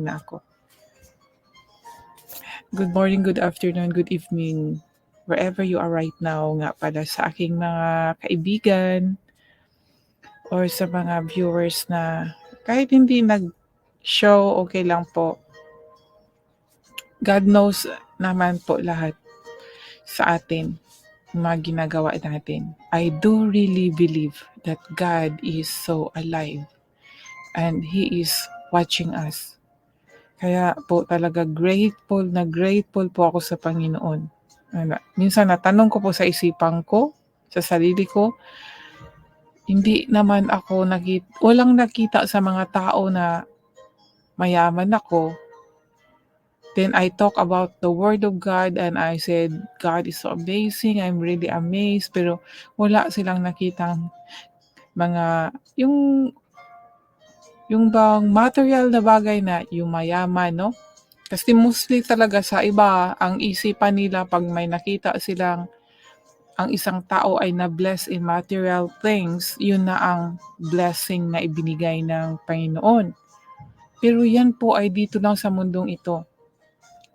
muna ako. Good morning, good afternoon, good evening, wherever you are right now nga pala sa aking mga kaibigan or sa mga viewers na kahit hindi nag-show, okay lang po. God knows naman po lahat sa atin, mga ginagawa natin. I do really believe that God is so alive and He is watching us. Kaya po talaga grateful po ako sa Panginoon. Minsan natanong ko po sa isipan ko, sa sarili ko, hindi naman ako walang nakita sa mga tao na mayaman ako. Then I talk about the Word of God and I said, God is so amazing, I'm really amazed. Pero wala silang nakitang mga, yung bang material na bagay na yung mayaman, no? Kasi mostly talaga sa iba, ang isipan nila pag may nakita silang ang isang tao ay na-bless in material things, yun na ang blessing na ibinigay ng Panginoon. Pero yan po ay dito lang sa mundong ito.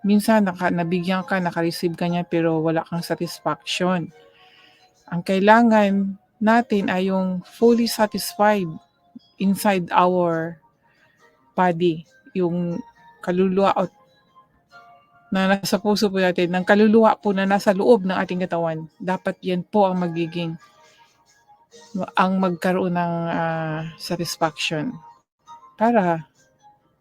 Minsan nabigyan ka, naka-receive ka niya pero wala kang satisfaction. Ang kailangan natin ay yung fully satisfied inside our body, yung kaluluwa na nasa puso po natin, ng kaluluwa po na nasa loob ng ating katawan. Dapat yan po ang magkaroon ng satisfaction para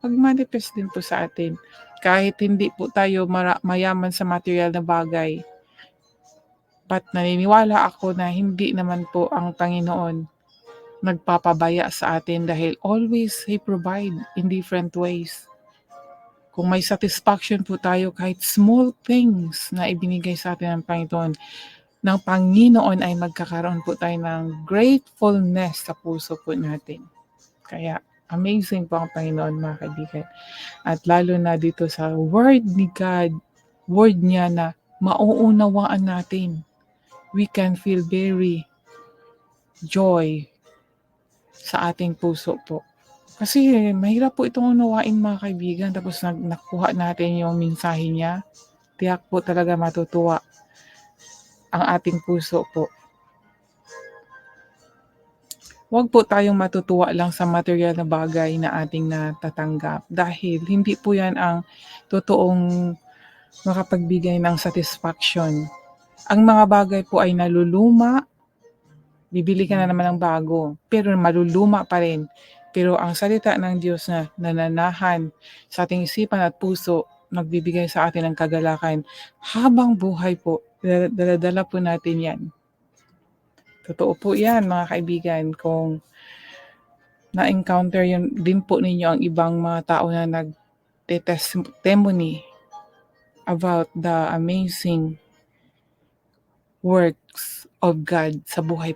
mag-manifest din po sa atin. Kahit hindi po tayo mayaman sa material na bagay, but naniniwala ako na hindi naman po ang Panginoon nagpapabaya sa atin dahil always He provide in different ways. Kung may satisfaction po tayo kahit small things na ibinigay sa atin ng Panginoon ay magkakaroon po tayo ng gratefulness sa puso po natin. Kaya amazing po ang Panginoon, mga kaibigan. At lalo na dito sa word ni God, word niya na mauunawaan natin. We can feel very joy sa ating puso po. Kasi mahirap po itong unawain, mga kaibigan, tapos nakuha natin yung mensahe niya. Tiyak po talaga matutuwa ang ating puso po. Huwag po tayong matutuwa lang sa material na bagay na ating natatanggap dahil hindi po yan ang totoong makapagbigay ng satisfaction. Ang mga bagay po ay naluluma, bibili ka na naman ng bago, pero maluluma pa rin. Pero ang salita ng Diyos na nananahan sa ating isipan at puso, nagbibigay sa atin ng kagalakan habang buhay po. Dala-dala po natin yan. Totoo po yan, mga kaibigan. Kung na-encounter yun din po ninyo ang ibang mga tao na nag-testimony about the amazing works of God sa buhay